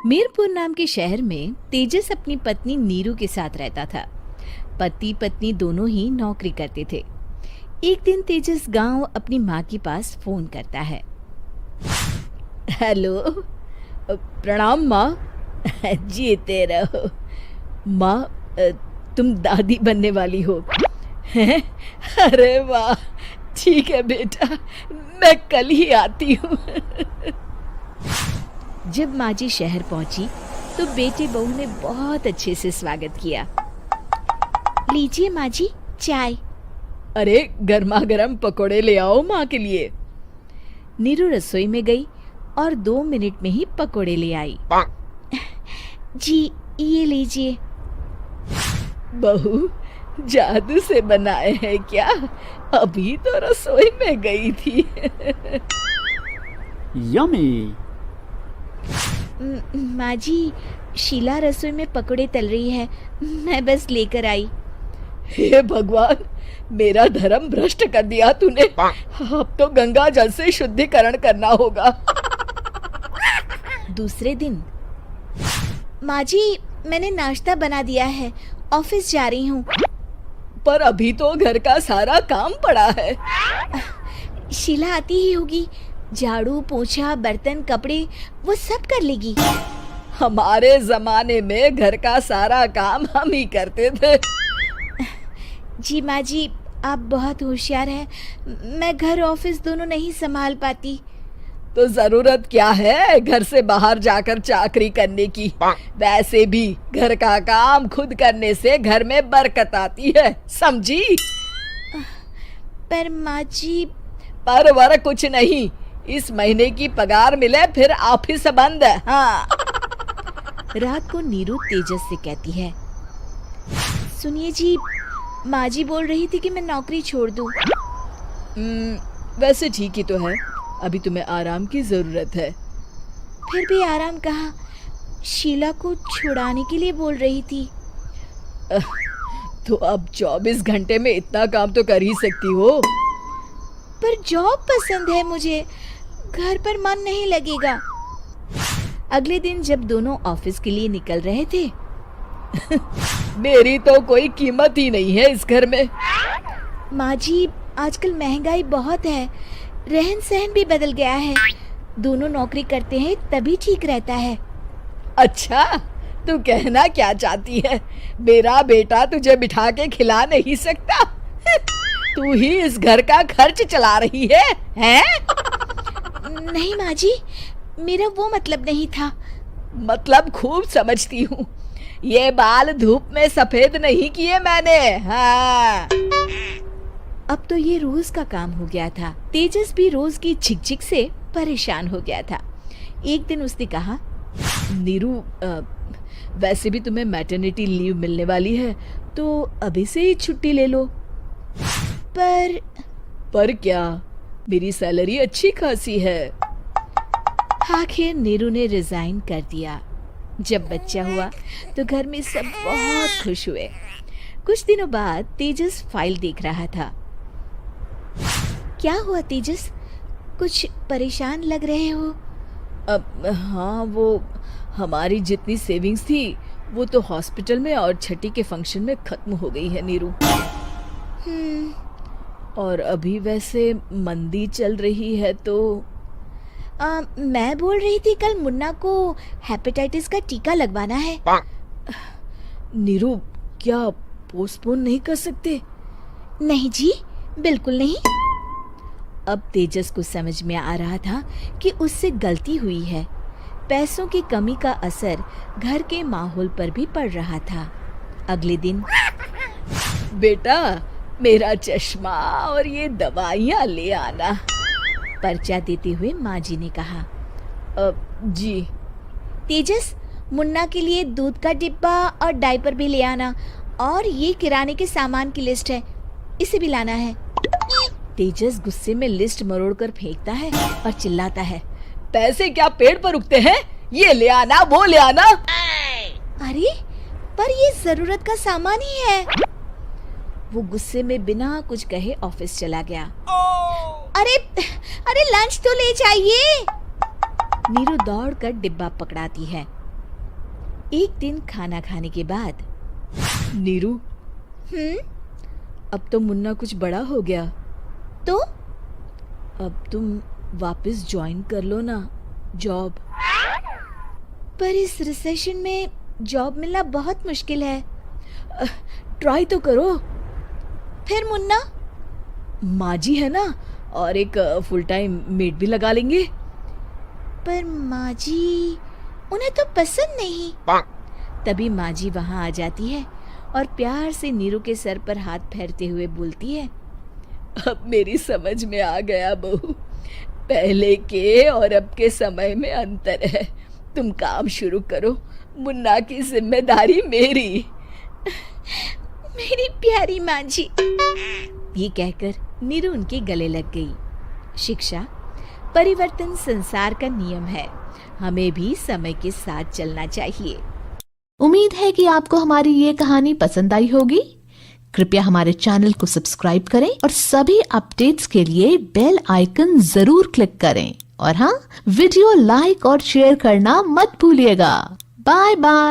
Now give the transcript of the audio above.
मीरपुर नाम के शहर में तेजस अपनी पत्नी नीरू के साथ रहता था। पति पत्नी दोनों ही नौकरी करते थे। एक दिन तेजस गांव अपनी माँ के पास फोन करता है। हेलो, प्रणाम माँ। जीते रहो माँ, तुम दादी बनने वाली हो हैं? अरे वाह, ठीक है बेटा, मैं कल ही आती हूँ। जब माँ जी शहर पहुंची तो बेटे बहू ने बहुत अच्छे से स्वागत किया। लीजिए माँ जी, चाय। अरे गर्मा गर्म पकोड़े ले आओ माँ के लिए। नीरू रसोई में गई और 2 मिनट में ही पकोड़े ले आई। जी ये लीजिए। बहू जादू से बनाए हैं क्या? अभी तो रसोई में गई थी। यम्मी। माँ जी, शीला रसोई में पकोड़े तल रही है, मैं बस लेकर आई। हे भगवान, मेरा धर्म भ्रष्ट कर दिया तूने। अब तो गंगा जल से शुद्धिकरण करना होगा। दूसरे दिन, माँ जी मैंने नाश्ता बना दिया है, ऑफिस जा रही हूँ। पर अभी तो घर का सारा काम पड़ा है। शीला आती ही होगी, झाड़ू पोछा बर्तन कपड़े वो सब कर लेगी। हमारे जमाने में घर का सारा काम हम ही करते थे। जी माँ जी, आप बहुत होशियार हैं, मैं घर ऑफिस दोनों नहीं संभाल पाती। तो जरूरत क्या है घर से बाहर जाकर चाकरी करने की? वैसे भी घर का काम खुद करने से घर में बरकत आती है, समझी? पर माँ जी। पर वर कुछ नहीं, इस महीने की पगार मिले फिर ऑफिस बंद है। हाँ। रात को नीरू तेजस से कहती है, सुनिए जी, माँ जी बोल रही थी कि मैं नौकरी छोड़ दूं। वैसे ठीक ही तो है, अभी तुम्हें आराम की जरूरत है। फिर भी आराम कहाँ, शीला को छुड़ाने के लिए बोल रही थी। तो अब 24 घंटे में इतना काम तो कर ही सकती हो। पर जॉब पसंद है मुझे, घर पर मन नहीं लगेगा। अगले दिन जब दोनों ऑफिस के लिए निकल रहे थे, मेरी तो कोई कीमत ही नहीं है इस घर में। माँ जी, आजकल महंगाई बहुत है, रहन सहन भी बदल गया है, दोनों नौकरी करते हैं तभी ठीक रहता है। अच्छा, तू कहना क्या चाहती है? मेरा बेटा तुझे बिठा के खिला नहीं सकता? तू ही इस घर का खर्च चला रही है, हैं? नहीं माँ जी, मेरा वो मतलब नहीं था। मतलब खूब समझती हूँ, ये बाल धूप में सफेद नहीं किए मैंने। हाँ। अब तो ये रोज का काम हो गया था। तेजस भी रोज की झिकझिक से परेशान हो गया था। एक दिन उसने कहा, नीरू, वैसे भी तुम्हें मैटरनिटी लीव मिलने वाली है, तो अभी से ही छुट्टी ले लो। पर क्या, मेरी सैलरी अच्छी खासी है। आखिर नीरू ने रिजाइन कर दिया। जब बच्चा हुआ तो घर में सब बहुत खुश हुए। कुछ दिनों बाद तेजस फाइल देख रहा था। क्या हुआ तेजस, कुछ परेशान लग रहे हो? हाँ, वो हमारी जितनी सेविंग्स थी वो तो हॉस्पिटल में और छठी के फंक्शन में खत्म हो गई है नीरू। और अभी वैसे मंदी चल रही है तो मैं बोल रही थी कल मुन्ना को हेपेटाइटिस का टीका लगवाना है। नीरू, क्या पोस्टपोन नहीं कर सकते? नहीं जी, बिल्कुल नहीं। अब तेजस को समझ में आ रहा था कि उससे गलती हुई है। पैसों की कमी का असर घर के माहौल पर भी पड़ रहा था। अगले दिन, बेटा मेरा चश्मा और ये दवाइयाँ ले आना, पर्चा देते हुए माँ जी ने कहा। जी। तेजस, मुन्ना के लिए दूध का डिब्बा और डायपर भी ले आना, और ये किराने के सामान की लिस्ट है, इसे भी लाना है। तेजस गुस्से में लिस्ट मरोड़कर फेंकता है और चिल्लाता है, पैसे क्या पेड़ पर उगते हैं? ये ले आना, वो ले आना। अरे पर ये जरूरत का सामान ही है। वो गुस्से में बिना कुछ कहे ऑफिस चला गया। अरे लंच तो ले जाइए। नीरू दौड़कर डिब्बा पकड़ाती है। एक दिन खाना खाने के बाद, नीरू, अब तो मुन्ना कुछ बड़ा हो गया, तो अब तुम वापस ज्वाइन कर लो ना जॉब। पर इस रिसेशन में जॉब मिलना बहुत मुश्किल है। ट्राई तो करो। फिर मुन्ना, माँ जी है ना, और एक फुल टाइम मेड भी लगा लेंगे। पर माँ जी, उन्हें तो पसंद नहीं। तभी माँ जी वहाँ आ जाती है और प्यार से नीरू के सर पर हाथ फेरते हुए बोलती है, अब मेरी समझ में आ गया बहू, पहले के और अब के समय में अंतर है। तुम काम शुरू करो, मुन्ना की जिम्मेदारी मेरी। मेरी प्यारी माँ जी, ये कहकर नीरू उनके गले लग गई। शिक्षा, परिवर्तन संसार का नियम है, हमें भी समय के साथ चलना चाहिए। उम्मीद है कि आपको हमारी ये कहानी पसंद आई होगी। कृपया हमारे चैनल को सब्सक्राइब करें और सभी अपडेट्स के लिए बेल आइकन जरूर क्लिक करें। और हाँ, वीडियो लाइक और शेयर करना मत भूलिएगा। Bye bye.